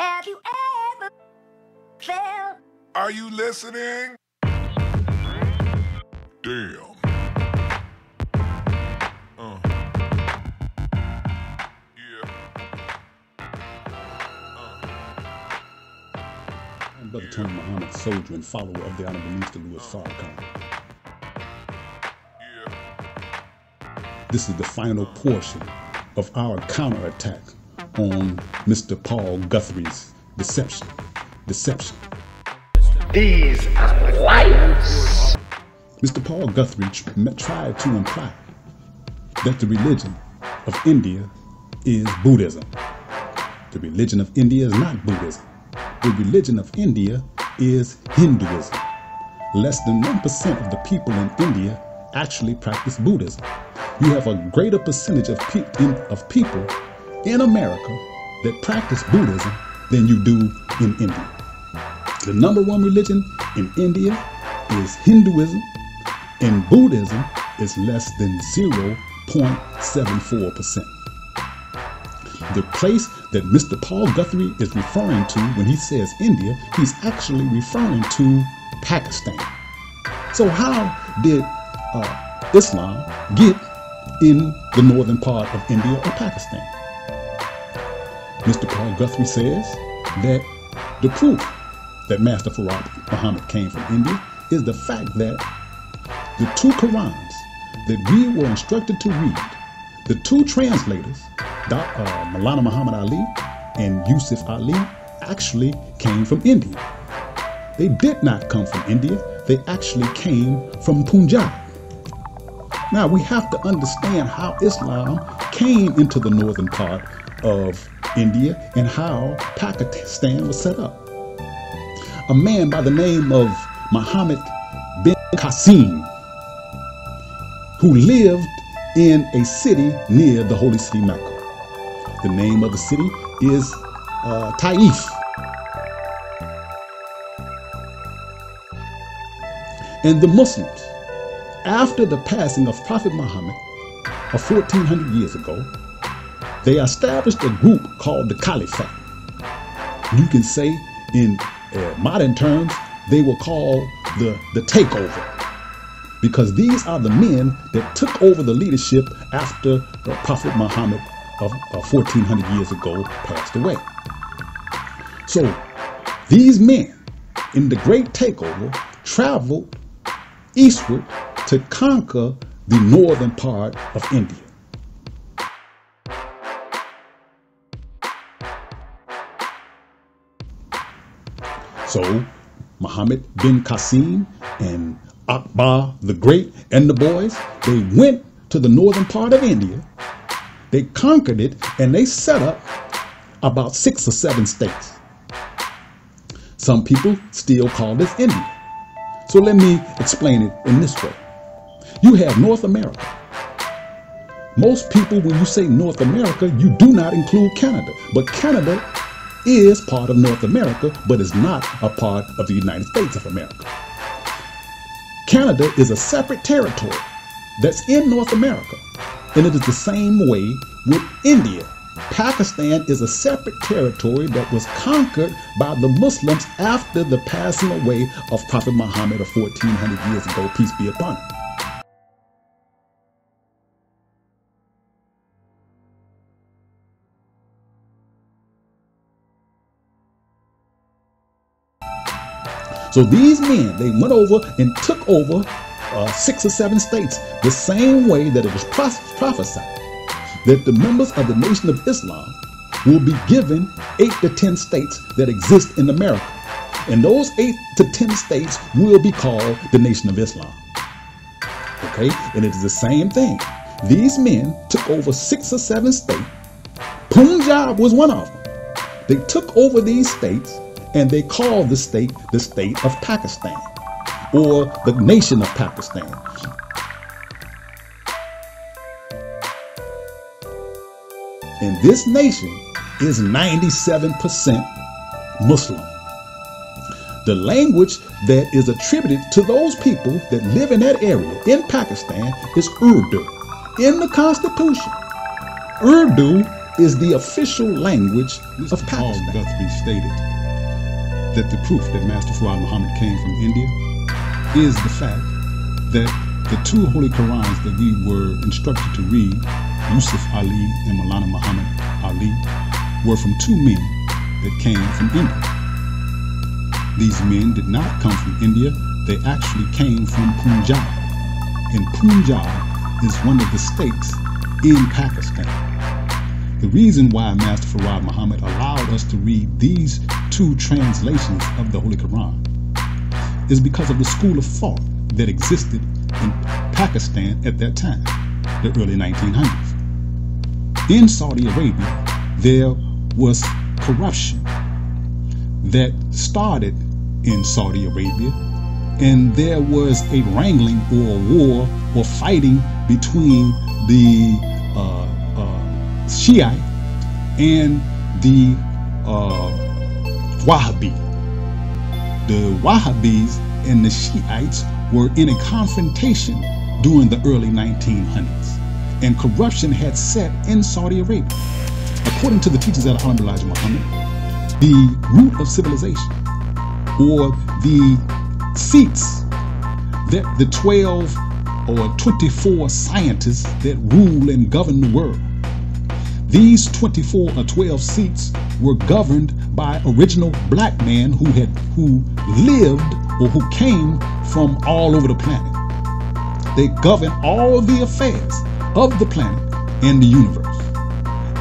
Have you ever felt? Are you listening? Damn. I'm Brother Tony Muhammad, soldier and follower of the Honorable Minister Louis Farrakhan. This is the final portion of our counterattack on Mr. Paul Guthrie's deception. These are liars. Mr. Paul Guthrie tried to imply that the religion of India is Buddhism. The religion of India is not Buddhism. The religion of India is Hinduism. Less than 1% of the people in India actually practice Buddhism. You have a greater percentage of people in America that practice Buddhism than you do in India. The number one religion in India is Hinduism, and Buddhism is less than 0.74%. The place that Mr. Paul Guthrie is referring to when he says India, he's actually referring to Pakistan. So how did Islam get in the northern part of India or Pakistan? Mr. Paul Guthrie says that the proof that Master Farad Muhammad came from India is the fact that the two Qurans that we were instructed to read, the two translators, Maulana Muhammad Ali and Yusuf Ali, actually came from India. They did not come from India. They actually came from Punjab. Now we have to understand how Islam came into the northern part of India and how Pakistan was set up. A man by the name of Muhammad bin Qasim, who lived in a city near the Holy City Mecca. The name of the city is Taif. And the Muslims, after the passing of Prophet Muhammad of 1400 years ago, they established a group called the Caliphate. You can say in modern terms, they were called the takeover, because these are the men that took over the leadership after Prophet Muhammad of 1400 years ago passed away. So these men in the great takeover traveled eastward to conquer the northern part of India. So Muhammad bin Qasim and Akbar the Great and the boys, they went to the northern part of India. They conquered it and they set up about 6 or 7 states. Some people still call this India. So let me explain it in this way. You have North America. Most people, when you say North America, you do not include Canada. But Canada is part of North America, but is not a part of the United States of America. Canada is a separate territory that's in North America. And it is the same way with India. Pakistan is a separate territory that was conquered by the Muslims after the passing away of Prophet Muhammad of 1400 years ago, peace be upon him. So these men, they went over and took over 6 or 7 states, the same way that it was prophesied that the members of the Nation of Islam will be given 8 to 10 states that exist in America. And those 8 to 10 states will be called the Nation of Islam. Okay? And it is the same thing. These men took over 6 or 7 states. Punjab was one of them. They took over these states and they called the state of Pakistan, or the nation of Pakistan. And this nation is 97% Muslim. The language that is attributed to those people that live in that area in Pakistan is Urdu. In the Constitution, Urdu is the official language of Pakistan. Guthrie stated that the proof that Master Farad Muhammad came from India is the fact that the two Holy Qurans that we were instructed to read, Yusuf Ali and Maulana Muhammad Ali, were from two men that came from India. These men did not come from India, they actually came from Punjab. And Punjab is one of the states in Pakistan. The reason why Master Farad Muhammad allowed us to read these two translations of the Holy Quran is because of the school of thought that existed in Pakistan at that time, the early 1900s. In Saudi Arabia, there was corruption that started in Saudi Arabia, and there was a wrangling or a war or fighting between the Shiite and the Wahhabi. The Wahhabis and the Shiites were in a confrontation during the early 1900s, and corruption had set in Saudi Arabia. According to the teachings of Honorable Elijah Muhammad, the root of civilization, or the seats that the 12 or 24 scientists that rule and govern the world, these 24 or 12 seats were governed by original black men who lived or who came from all over the planet. They govern all the affairs of the planet and the universe.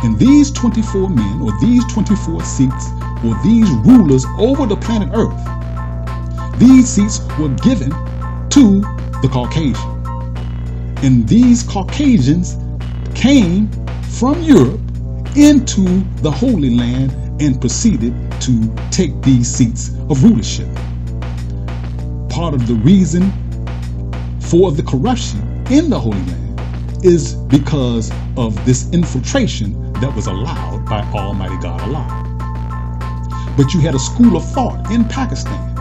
And these 24 men, or these 24 seats, or these rulers over the planet Earth, these seats were given to the Caucasian. And these Caucasians came from Europe into the Holy Land and proceeded to take these seats of rulership. Part of the reason for the corruption in the Holy Land is because of this infiltration that was allowed by Almighty God Allah. But you had a school of thought in Pakistan,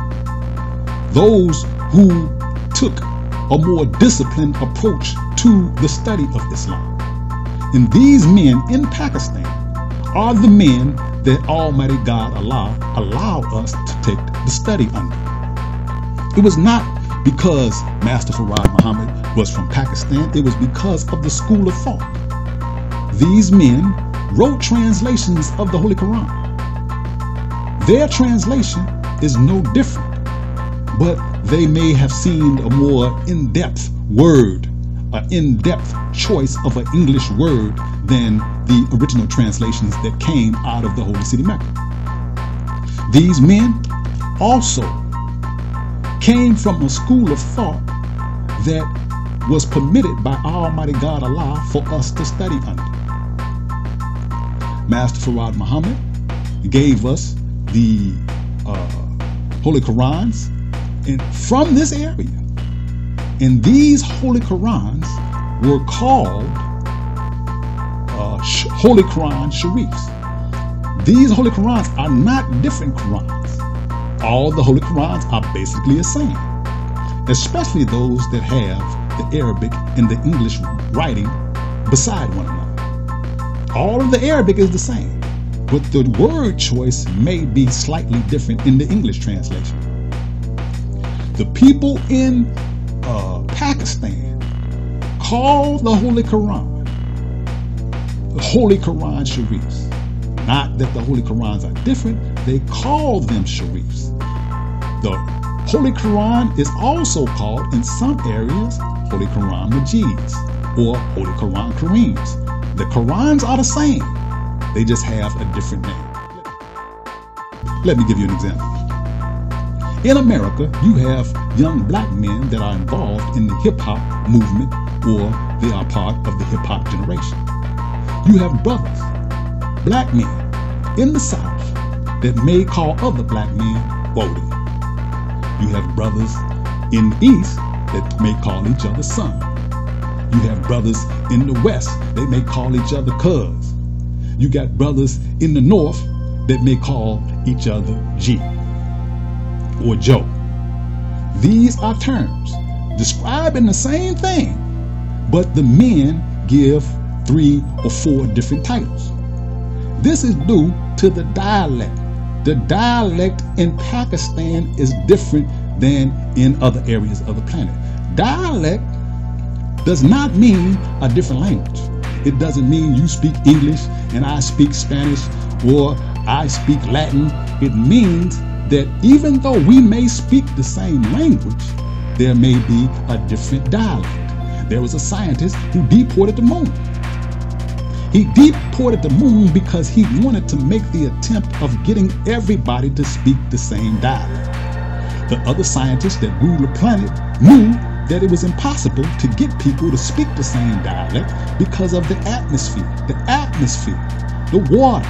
those who took a more disciplined approach to the study of Islam. And these men in Pakistan are the men that Almighty God Allah allowed us to take the study under. It was not because Master Farad Muhammad was from Pakistan, it was because of the school of thought. These men wrote translations of the Holy Quran. Their translation is no different, but they may have seen a more in-depth word, an in-depth choice of an English word than the original translations that came out of the Holy City Mecca. These men also came from a school of thought that was permitted by Almighty God Allah for us to study under. Master Farad Muhammad gave us the Holy Qurans, and from this area. And these Holy Qurans were called Holy Quran Sharifs. These Holy Qurans are not different Qurans. All the Holy Qurans are basically the same, especially those that have the Arabic and the English writing beside one another. All of the Arabic is the same, but the word choice may be slightly different in the English translation. The people in Pakistan call the Holy Quran the Holy Quran Sharifs. Not that the Holy Qurans are different, they call them Sharifs. The Holy Quran is also called in some areas Holy Quran Majids or Holy Quran Kareems. The Qurans are the same, they just have a different name. Let me give you an example. In America, you have young black men that are involved in the hip-hop movement, or they are part of the hip-hop generation. You have brothers, black men in the South that may call other black men Wody. You have brothers in the East that may call each other son. You have brothers in the West, they may call each other cuz. You got brothers in the North that may call each other G or Joe. These are terms describing the same thing, but the men give 3 or 4 different titles. This is due to the dialect. The dialect in Pakistan is different than in other areas of the planet. Dialect does not mean a different language. It doesn't mean you speak English and I speak Spanish or I speak Latin. It means that even though we may speak the same language, there may be a different dialect. There was a scientist who deported the moon. He deported the moon because he wanted to make the attempt of getting everybody to speak the same dialect. The other scientists that ruled the planet knew that it was impossible to get people to speak the same dialect because of the atmosphere, the water,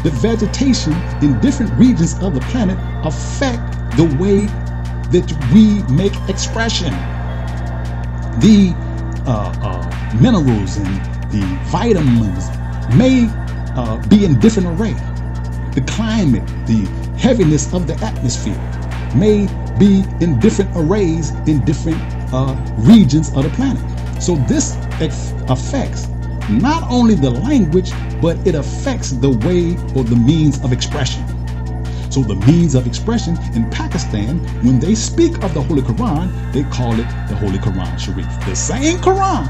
the vegetation in different regions of the planet affect the way that we make expression. The minerals and the vitamins may be in different array. The climate, the heaviness of the atmosphere may be in different arrays in different regions of the planet. So this affects not only the language, but it affects the way or the means of expression. So the means of expression in Pakistan, when they speak of the Holy Quran, they call it the Holy Quran Sharif. The same Quran,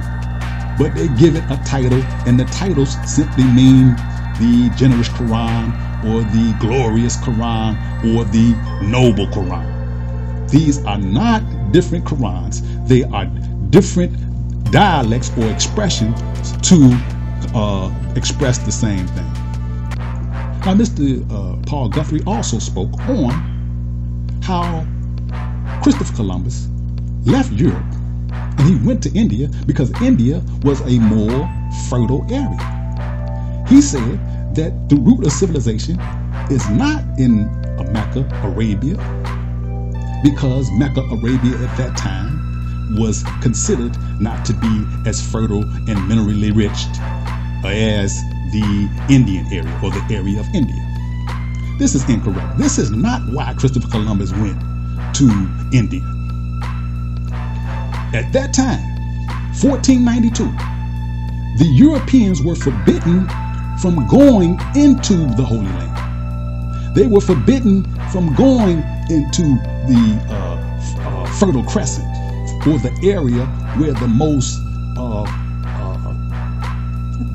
but they give it a title, and the titles simply mean the generous Quran or the glorious Quran or the noble Quran. These are not different Qurans. They are different dialects or expressions to express the same thing. Now, Mr. Paul Guthrie also spoke on how Christopher Columbus left Europe and he went to India because India was a more fertile area. He said that the root of civilization is not in Mecca, Arabia, because Mecca, Arabia at that time was considered not to be as fertile and minerally rich as the Indian area or the area of India. This is incorrect. This is not why Christopher Columbus went to India. At that time, 1492, the Europeans were forbidden from going into the Holy Land. They were forbidden from going into the Fertile Crescent, or the area where the most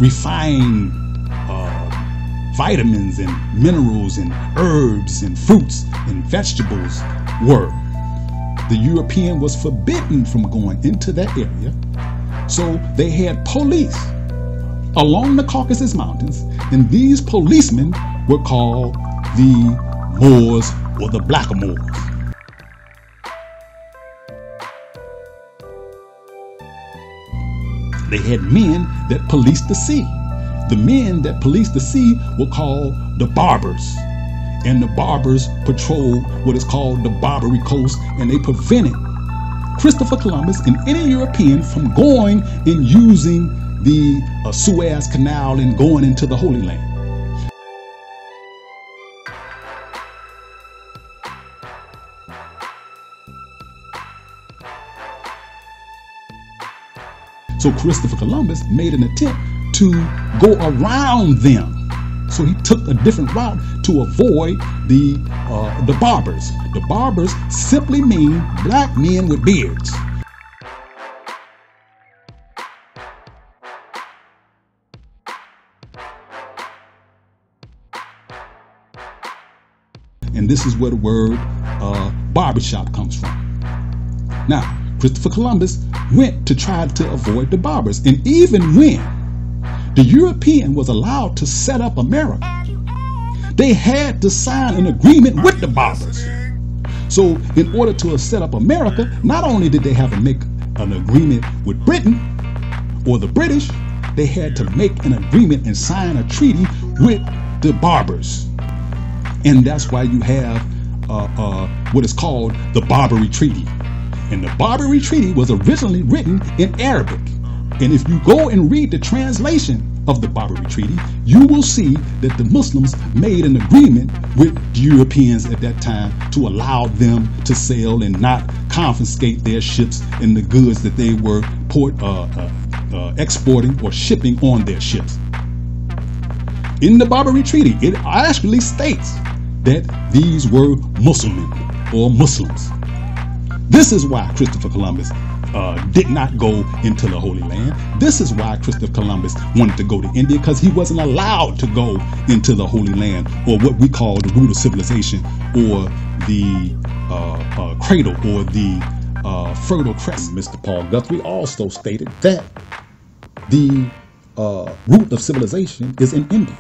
refined vitamins and minerals and herbs and fruits and vegetables were. The European was forbidden from going into that area, so they had police along the Caucasus Mountains, and these policemen were called the Moors or the Blackamoors. They had men that policed the sea. The men that policed the sea were called the Barbers. And the Barbers patrolled what is called the Barbary Coast, and they prevented Christopher Columbus and any European from going and using the Suez Canal and going into the Holy Land. So Christopher Columbus made an attempt to go around them. So he took a different route to avoid the Barbers. The Barbers simply mean black men with beards. And this is where the word barbershop comes from. Now, Christopher Columbus went to try to avoid the Barbers. And even when the European was allowed to set up America, they had to sign an agreement with the Barbers. So in order to set up America, not only did they have to make an agreement with Britain or the British, they had to make an agreement and sign a treaty with the Barbers. And that's why you have what is called the Barbary Treaty. And the Barbary Treaty was originally written in Arabic. And if you go and read the translation of the Barbary Treaty, you will see that the Muslims made an agreement with the Europeans at that time to allow them to sail and not confiscate their ships and the goods that they were exporting or shipping on their ships. in the Barbary Treaty, it actually states that these were Muslims or Muslims. This is why Christopher Columbus did not go into the Holy Land. This is why Christopher Columbus wanted to go to India, because he wasn't allowed to go into the Holy Land, or what we call the root of civilization, or the cradle, or the Fertile Crescent. Mr. Paul Guthrie also stated that the root of civilization is in India,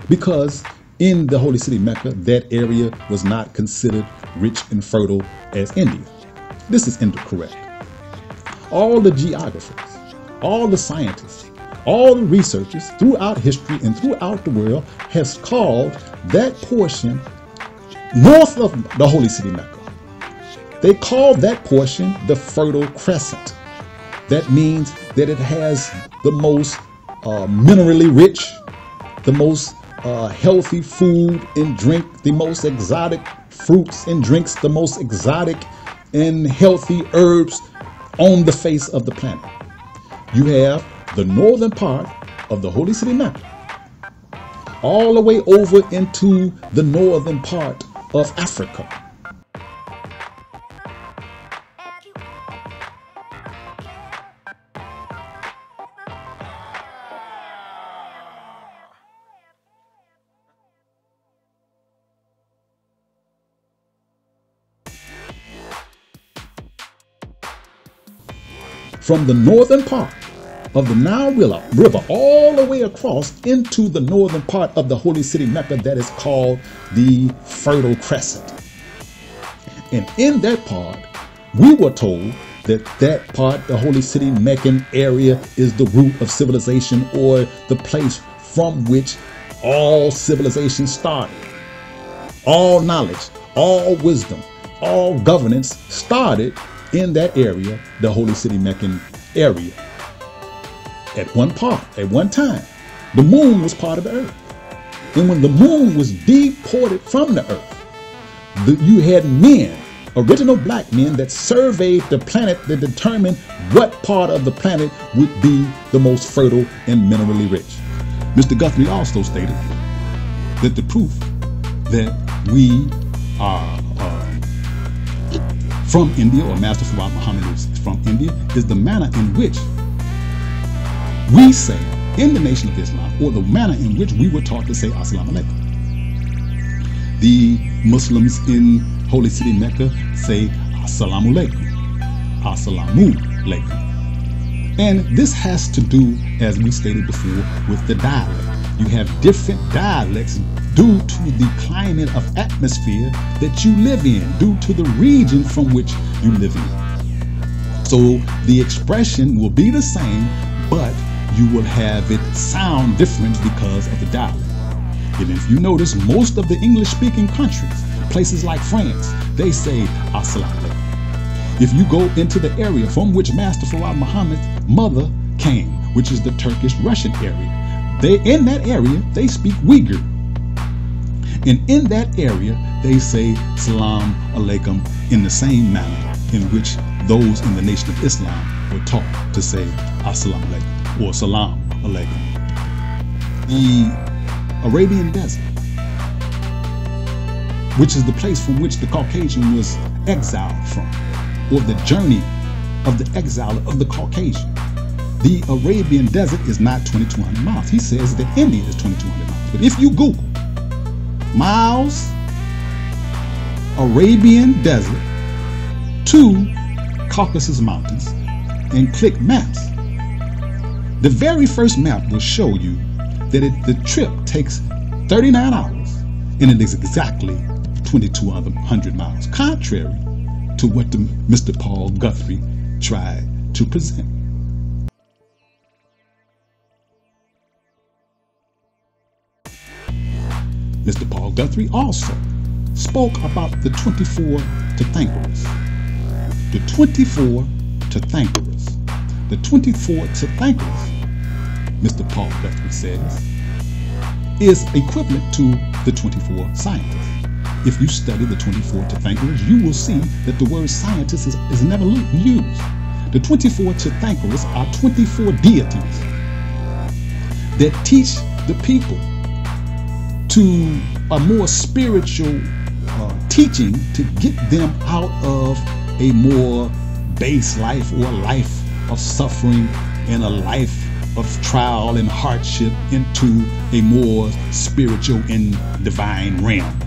because in the Holy City Mecca, that area was not considered rich and fertile as India. This is incorrect. All the geographers, all the scientists, all the researchers throughout history and throughout the world has called that portion north of the Holy City Mecca. They call that portion the Fertile Crescent. That means that it has the most minerally rich, the most healthy food and drink, the most exotic fruits and drinks, the most exotic and healthy herbs on the face of the planet. You have the northern part of the Holy City Mecca, all the way over into the northern part of Africa. From the northern part of the Nile River all the way across into the northern part of the Holy City Mecca, that is called the Fertile Crescent. And in that part, we were told that that part, the Holy City Meccan area, is the root of civilization, or the place from which all civilization started. All knowledge, all wisdom, all governance started in that area, the Holy City Meccan area. At one time, the moon was part of the earth. And when the moon was deported from the earth, you had men, original black men, that surveyed the planet to determine what part of the planet would be the most fertile and minerally rich. Mr. Guthrie also stated that the proof that we are from India, or Master Fard Muhammad is from India, is the manner in which we say in the Nation of Islam, or the manner in which we were taught to say Assalamu Alaikum. The Muslims in Holy City Mecca say Assalamu Alaikum, Assalamu Alaikum. And this has to do, as we stated before, with the dialect. You have different dialects due to the climate of atmosphere that you live in, due to the region from which you live in. So the expression will be the same, but you will have it sound different because of the dialect. And if you notice, most of the English-speaking countries, places like France, they say Assalamu Alaikum. If you go into the area from which Master Fard Muhammad's mother came, which is the Turkish-Russian area, in that area, they speak Uyghur. And in that area, they say Salam Alaikum in the same manner in which those in the Nation of Islam were taught to say Assalamu Alaikum or Salam Alaikum. The Arabian Desert, which is the place from which the Caucasian was exiled from, or the journey of the exile of the Caucasian. The Arabian Desert is not 2,200 miles. He says that India is 2,200 miles. But if you Google miles, Arabian Desert to Caucasus Mountains, and click maps, the very first map will show you that the trip takes 39 hours and it is exactly 2,200 miles, contrary to what Mr. Paul Guthrie tried to present. Mr. Paul Guthrie also spoke about the 24 Tirthankars. The 24 Tirthankars. The 24 Tirthankars, Mr. Paul Guthrie says, is equivalent to the 24 scientists. If you study the 24 Tirthankars, you will see that the word scientist is never used. The 24 Tirthankars are 24 deities that teach the people to a more spiritual teaching to get them out of a more base life or a life of suffering and a life of trial and hardship into a more spiritual and divine realm.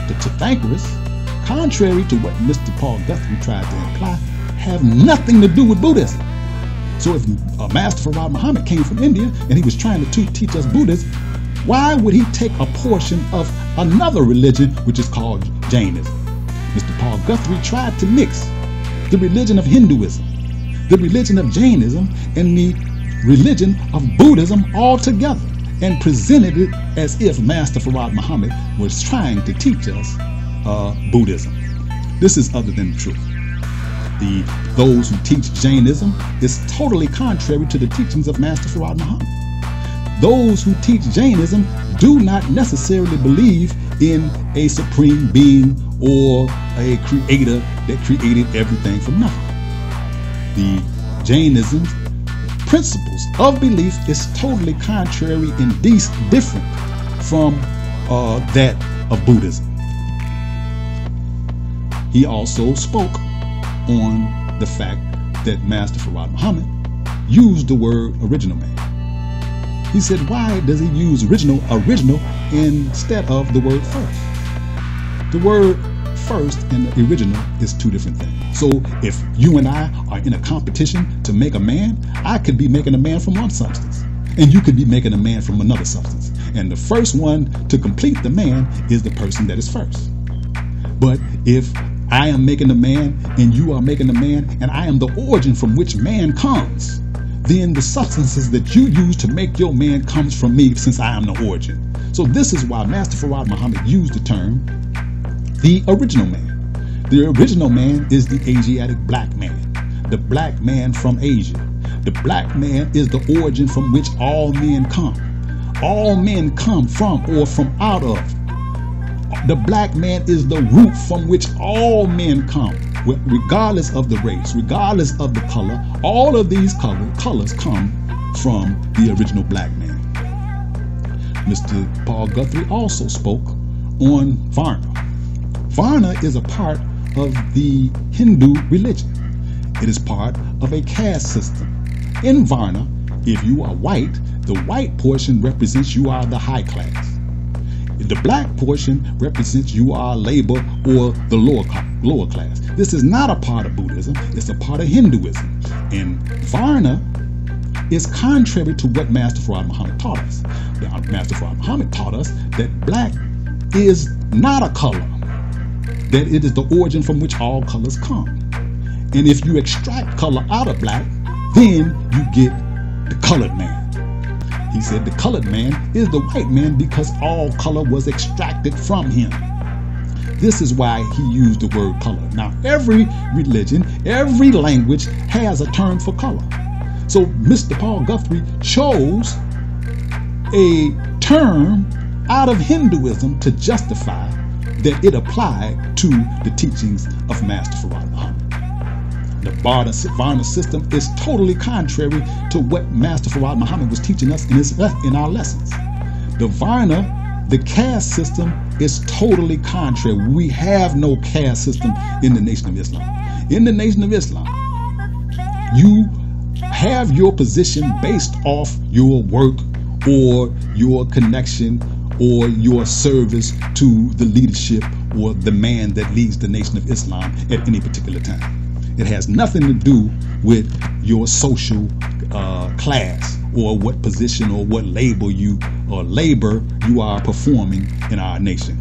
The Pythagoras, contrary to what Mr. Paul Guthrie tried to imply, have nothing to do with Buddhism. So if Master Farad Muhammad came from India and he was trying to teach us Buddhism, why would he take a portion of another religion which is called Jainism? Mr. Paul Guthrie tried to mix the religion of Hinduism, the religion of Jainism, and the religion of Buddhism all together, and presented it as if Master Farad Muhammad was trying to teach us Buddhism. This is other than the truth. Those who teach Jainism is totally contrary to the teachings of Master Farad Muhammad. Those who teach Jainism do not necessarily believe in a supreme being or a creator that created everything from nothing. The Jainism principles of belief is totally contrary and different from that of Buddhism. He also spoke on the fact that Master Farad Muhammad used the word original man. He said, why does he use original instead of the word first? The word first and the original is two different things. So if you and I are in a competition to make a man, I could be making a man from one substance, and you could be making a man from another substance. And the first one to complete the man is the person that is first. But if I am making a man and you are making a man, and I am the origin from which man comes, then the substances that you use to make your man comes from me, since I am the origin. So this is why Master Farad Muhammad used the term the original man. The original man is the Asiatic black man, the black man from Asia. The black man is the origin from which all men come. All men come from or from out of. The black man is the root from which all men come, regardless of the race, regardless of the color. All of these colors come from the original black man. Mr. Paul Guthrie also spoke on Varna. Varna is a part of the Hindu religion. It is part of a caste system. In Varna, if you are white, the white portion represents you are the high class. The black portion represents you are labor or the lower class. This is not a part of Buddhism, it's a part of Hinduism. And Varna is contrary to what Master Farad Muhammad taught us. Master Farad Muhammad taught us that black is not a color, that it is the origin from which all colors come. And if you extract color out of black, then you get the colored man. He said the colored man is the white man because all color was extracted from him. This is why he used the word color. Now, every religion, every language has a term for color. So Mr. Paul Guthrie chose a term out of Hinduism to justify that it applied to the teachings of Master Farad Muhammad. The Varna system is totally contrary to what Master Farad Muhammad was teaching us in our lessons. The Varna, the caste system, is totally contrary. We have no caste system in the Nation of Islam. In the Nation of Islam, you have your position based off your work or your connection or your service to the leadership or the man that leads the Nation of Islam at any particular time. It has nothing to do with your social class or what position or what labor you are performing in our nation.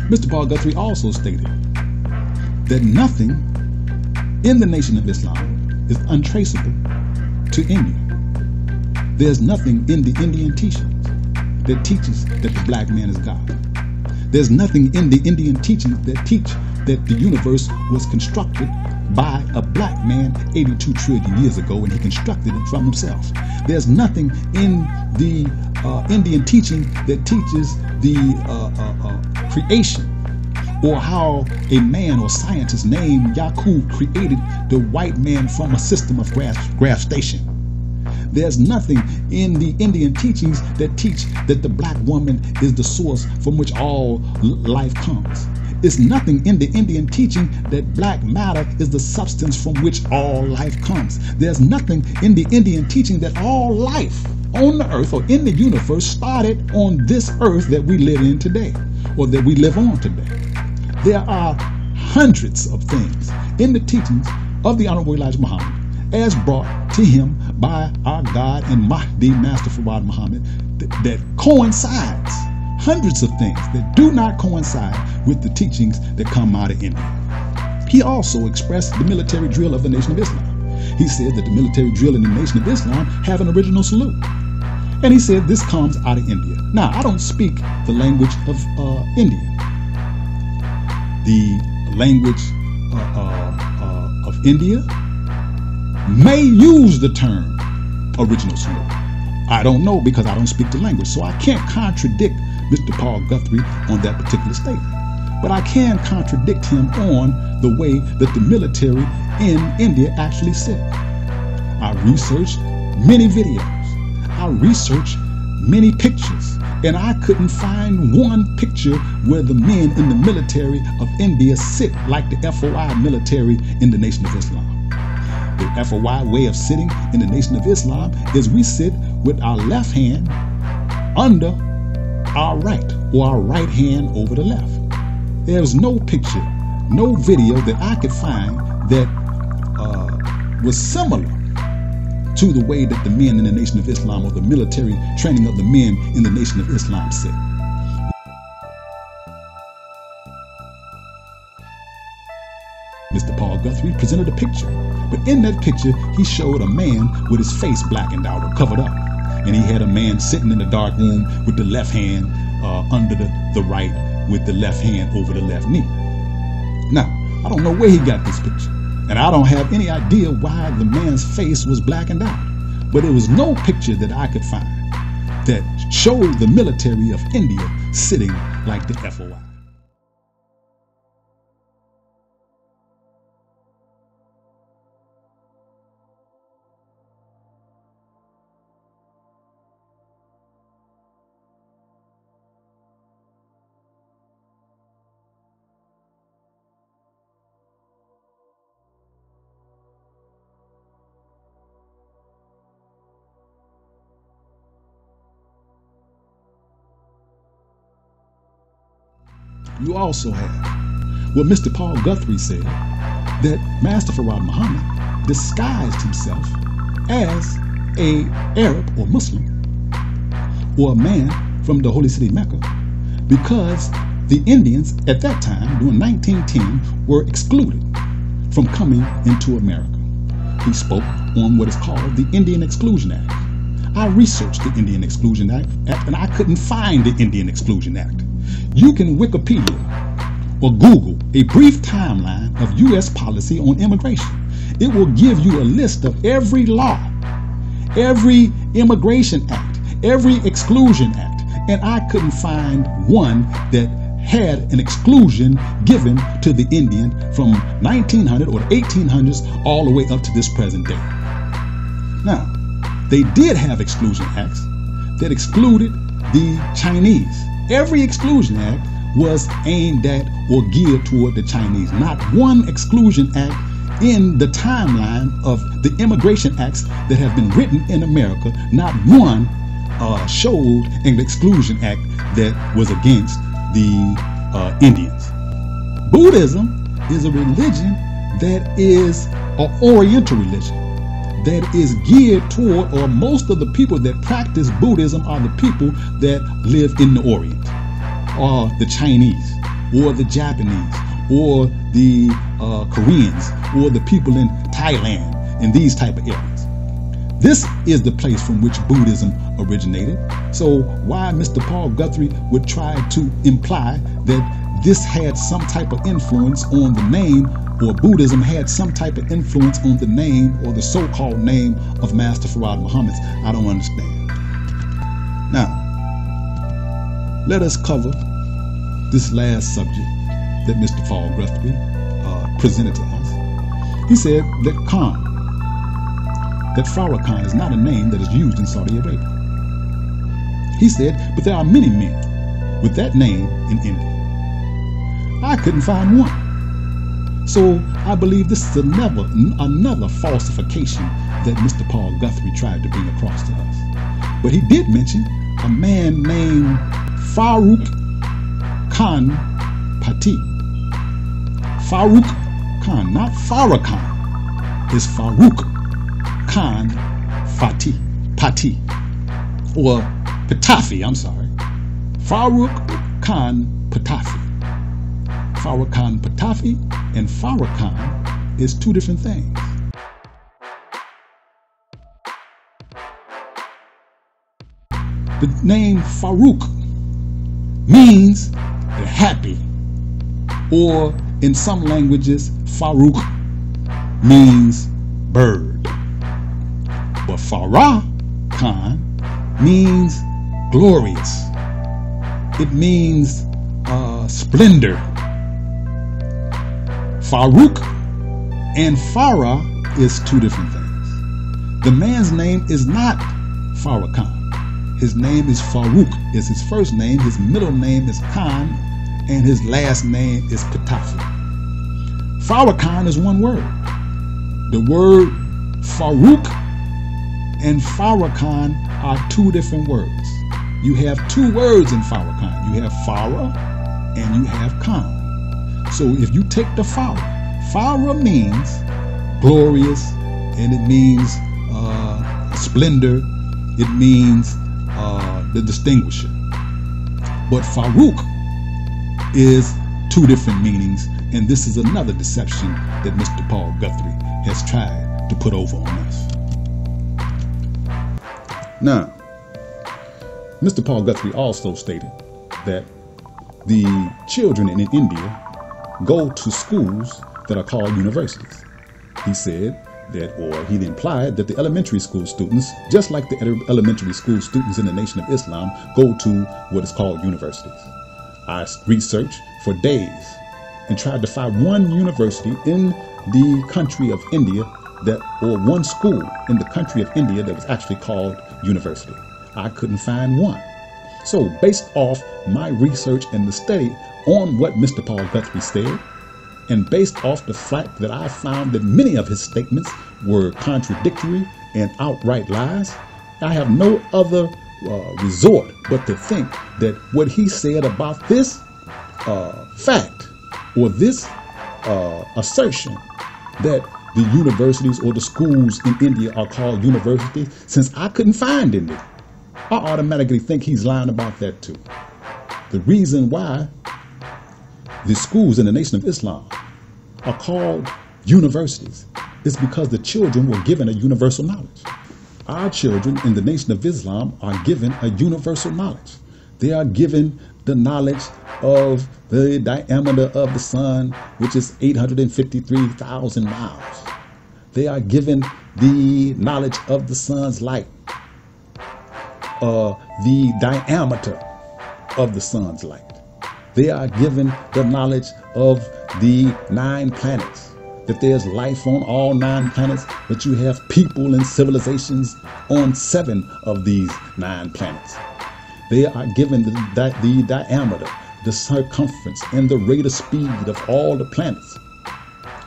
Mr. Paul Guthrie also stated that nothing in the Nation of Islam is untraceable to India. There's nothing in the Indian teachings that teaches that the black man is God. There's nothing in the Indian teachings that teach that the universe was constructed by a black man 82 trillion years ago, and he constructed it from himself. There's nothing in the Indian teaching that teaches the creation or how a man or scientist named Yakub created the white man from a system of gravitation. There's nothing in the Indian teachings that teach that the black woman is the source from which all life comes. It's nothing in the Indian teaching that black matter is the substance from which all life comes. There's nothing in the Indian teaching that all life on the earth or in the universe started on this earth that we live in today, or that we live on today. There are hundreds of things in the teachings of the Honorable Elijah Muhammad as brought to him by our God and Mahdi, Master Fard Muhammad, that coincides. Hundreds of things that do not coincide with the teachings that come out of India. He also expressed the military drill of the Nation of Islam. He said that the military drill in the Nation of Islam have an original salute. And he said this comes out of India. Now, I don't speak the language of India. The language of India may use the term original salute. I don't know because I don't speak the language, so I can't contradict Mr. Paul Guthrie on that particular statement. But I can contradict him on the way that the military in India actually sit. I researched many videos. I researched many pictures, and I couldn't find one picture where the men in the military of India sit like the FOI military in the Nation of Islam. The FOI way of sitting in the Nation of Islam is we sit with our left hand under our right, or our right hand over the left. There's no picture, no video that I could find that was similar to the way that the men in the Nation of Islam, or the military training of the men in the Nation of Islam, sit. Mr. Paul Guthrie presented a picture, but in that picture he showed a man with his face blackened out or covered up, and he had a man sitting in the dark room with the left hand under the right, with the left hand over the left knee. Now, I don't know where he got this picture, and I don't have any idea why the man's face was blackened out, but there was no picture that I could find that showed the military of India sitting like the FOI. You also have what Mr. Paul Guthrie said, that Master Fard Muhammad disguised himself as an Arab or Muslim, or a man from the Holy City Mecca, because the Indians at that time, during 1910, were excluded from coming into America. He spoke on what is called the Indian Exclusion Act. I researched the Indian Exclusion Act, and I couldn't find the Indian Exclusion Act. You can Wikipedia or Google a brief timeline of U.S. policy on immigration. It will give you a list of every law, every immigration act, every exclusion act, and I couldn't find one that had an exclusion given to the Indian from 1900 or the 1800s all the way up to this present day. Now, they did have exclusion acts that excluded the Chinese. Every exclusion act was aimed at or geared toward the Chinese. Not one exclusion act in the timeline of the immigration acts that have been written in America, not one showed an exclusion act that was against the Indians. Buddhism is a religion that is an Oriental religion that is geared toward, or most of the people that practice Buddhism are the people that live in the Orient, or the Chinese, or the Japanese, or the Koreans, or the people in Thailand, in these type of areas. This is the place from which Buddhism originated. So why Mr. Paul Guthrie would try to imply that this had some type of influence on the name, or Buddhism had some type of influence on the name or the so-called name of Master Fard Muhammad, I don't understand. Now, let us cover this last subject that Mr. Paul Guthrie presented to us. He said that Khan that Farrakhan is not a name that is used in Saudi Arabia. He said, but there are many men with that name in India. I couldn't find one. So I believe this is another falsification that Mr. Paul Guthrie tried to bring across to us. But he did mention a man named Farooq Khan Pati. Farooq Khan, not Farrakhan. It's Farooq Khan Pati. Or Patafi, I'm sorry. Farooq Khan Patafi. Farrakhan Patafi and Farrakhan is two different things. The name Farooq means happy, or in some languages, Farooq means bird. But Farrakhan means glorious. It means splendor. Farooq and Farah is two different things. The man's name is not Farrakhan. His name is Farooq, is his first name. His middle name is Khan, and his last name is Patafi. Farrakhan is one word. The word Farooq and Farrakhan are two different words. You have two words in Farrakhan. You have Farah and you have Khan. So if you take the Farah means glorious, and it means splendor. It means the distinguisher. But Farooq is two different meanings, and this is another deception that Mr. Paul Guthrie has tried to put over on us. Now, Mr. Paul Guthrie also stated that the children in India go to schools that are called universities. He said that, or he implied that the elementary school students, just like the elementary school students in the Nation of Islam, go to what is called universities. I researched for days and tried to find one university in the country of India or one school in the country of India that was actually called university. I couldn't find one. So based off my research and the study on what Mr. Paul Guthrie said, and based off the fact that I found that many of his statements were contradictory and outright lies, I have no other resort but to think that what he said about this fact or this assertion that the universities or the schools in India are called universities, since I couldn't find any, I automatically think he's lying about that too. The reason why the schools in the Nation of Islam are called universities is because the children were given a universal knowledge. Our children in the Nation of Islam are given a universal knowledge. They are given the knowledge of the diameter of the sun, which is 853,000 miles. They are given the knowledge of the sun's light, the diameter of the sun's light. They are given the knowledge of the 9 planets, that there's life on all 9 planets, but you have people and civilizations on 7 of these 9 planets. They are given the diameter, the circumference, and the rate of speed of all the planets.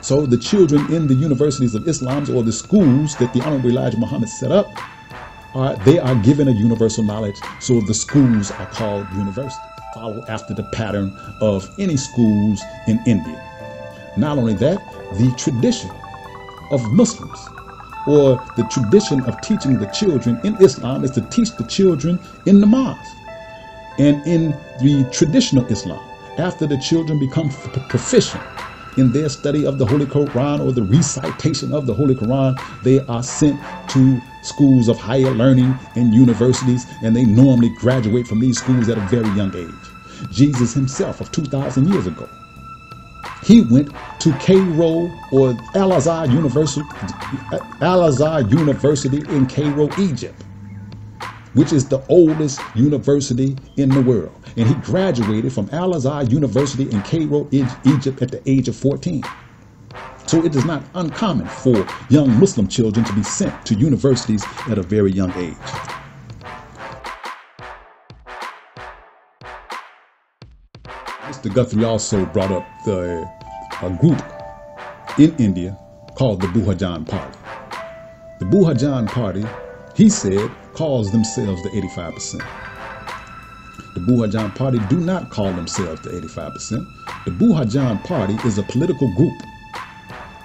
So the children in the universities of Islam, or the schools that the Honorable Elijah Muhammad set up, they are given a universal knowledge. So the schools are called universities. Follow after the pattern of any schools in India. Not only that, the tradition of Muslims, or the tradition of teaching the children in Islam, is to teach the children in the mosque. And in the traditional Islam, after the children become proficient in their study of the Holy Quran or the recitation of the Holy Quran, they are sent to schools of higher learning and universities, and they normally graduate from these schools at a very young age. Jesus himself, of 2,000 years ago, he went to Cairo, or Al-Azhar University in Cairo, Egypt, which is the oldest university in the world. And he graduated from Al-Azhar University in Cairo, Egypt at the age of 14. So it is not uncommon for young Muslim children to be sent to universities at a very young age. Mr. Guthrie also brought up a group in India called the Buhajan Party. The Buhajan Party, he said, calls themselves the 85%. The Buhajan Party do not call themselves the 85%. The Buhajan Party is a political group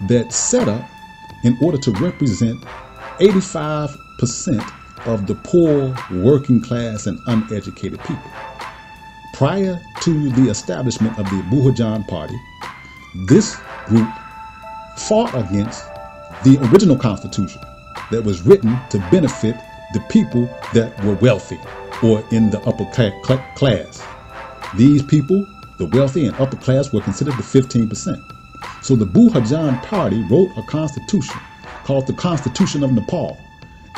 that's set up in order to represent 85% of the poor, working class, and uneducated people. Prior to the establishment of the Buhajan Party, this group fought against the original Constitution that was written to benefit the people that were wealthy or in the upper class. These people, the wealthy and upper class, were considered the 15%. So the Buhajan Party wrote a constitution called the Constitution of Nepal.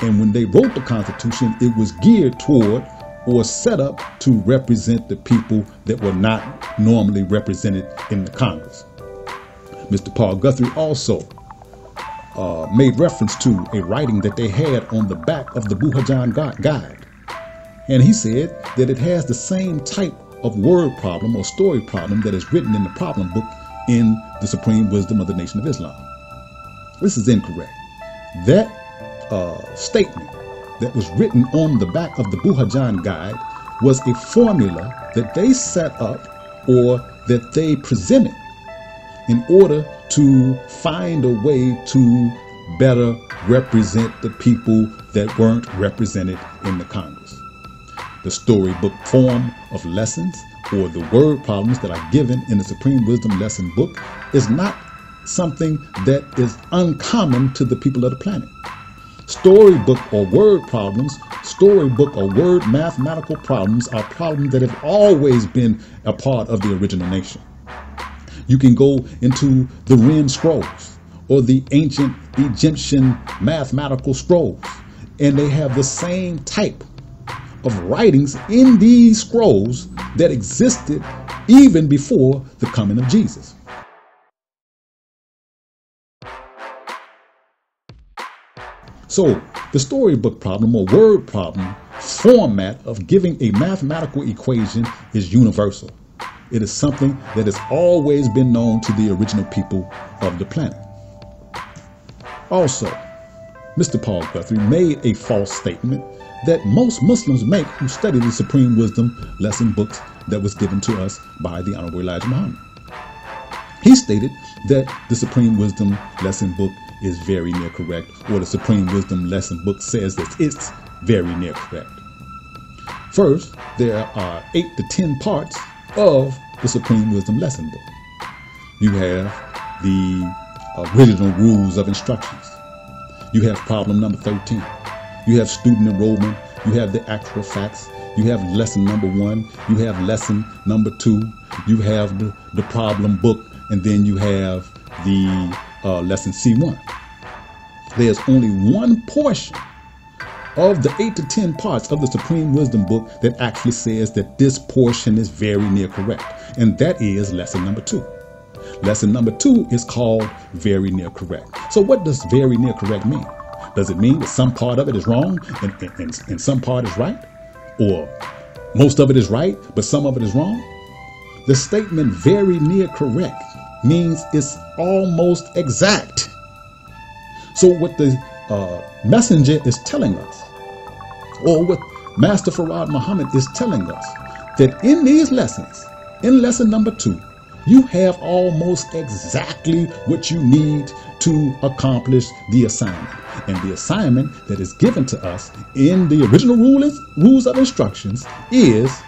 And when they wrote the Constitution, it was geared toward or set up to represent the people that were not normally represented in the Congress. Mr. Paul Guthrie also made reference to a writing that they had on the back of the Buhajan Guide. And he said that it has the same type of word problem or story problem that is written in the problem book in the Supreme Wisdom of the Nation of Islam. This is incorrect. That statement that was written on the back of the Buhajan Guide was a formula that they set up or that they presented in order to find a way to better represent the people that weren't represented in the Congress. The storybook form of lessons or the word problems that are given in the Supreme Wisdom Lesson Book is not something that is uncommon to the people of the planet. Storybook or word problems, storybook or word mathematical problems are problems that have always been a part of the original nation. You can go into the Ren scrolls or the ancient Egyptian mathematical scrolls, and they have the same type of writings in these scrolls that existed even before the coming of Jesus. So the storybook problem or word problem format of giving a mathematical equation is universal. It is something that has always been known to the original people of the planet. Also, Mr. Paul Guthrie made a false statement that most Muslims make who study the Supreme Wisdom lesson books that was given to us by the Honorable Elijah Muhammad. He stated that the Supreme Wisdom lesson book is very near correct, or the Supreme Wisdom lesson book says that it's very near correct. First, there are 8 to 10 parts of the Supreme Wisdom lesson book. You have the original rules of instructions. You have problem number 13. You have student enrollment. You have the actual facts. You have lesson number 1. You have lesson number 2. You have the problem book. And then you have the lesson C1. There's only one portion of the 8 to 10 parts of the Supreme Wisdom book that actually says that this portion is very near correct. And that is lesson number 2. Lesson number 2 is called very near correct. So what does very near correct mean? Does it mean that some part of it is wrong and some part is right? Or most of it is right, but some of it is wrong? The statement very near correct means it's almost exact. So what the messenger is telling us, or what Master Farad Muhammad is telling us, that in these lessons, in lesson number 2, you have almost exactly what you need to accomplish the assignment. And the assignment that is given to us in the original rules of instructions is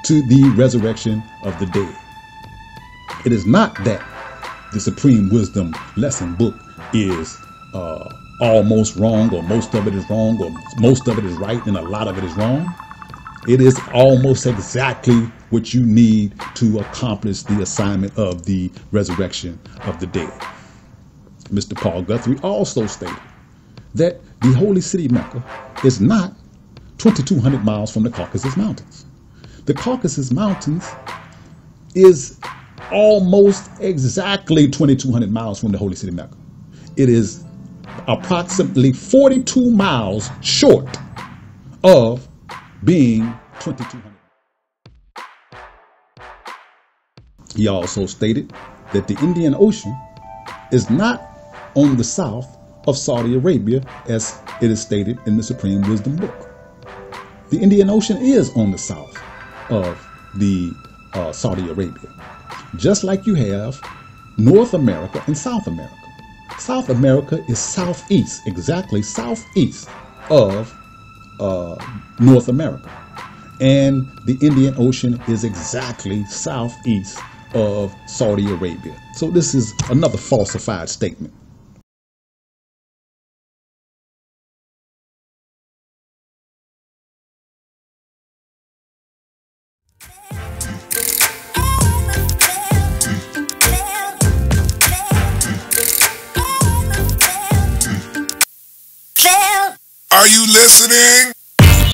to the resurrection of the dead. It is not that the Supreme Wisdom lesson book is almost wrong, or most of it is wrong, or most of it is right and a lot of it is wrong. It is almost exactly what you need to accomplish the assignment of the resurrection of the dead. Mr. Paul Guthrie also stated that the Holy City Mecca is not 2,200 miles from the Caucasus Mountains. The Caucasus Mountains is almost exactly 2,200 miles from the Holy City Mecca. It is approximately 42 miles short of being 2,200. He also stated that the Indian Ocean is not on the south of Saudi Arabia as it is stated in the Supreme Wisdom book. The Indian Ocean is on the south of the Saudi Arabia, just like you have North America and South America. South America is southeast, exactly southeast of North America. And the Indian Ocean is exactly southeast of Saudi Arabia. So this is another falsified statement. Are you listening?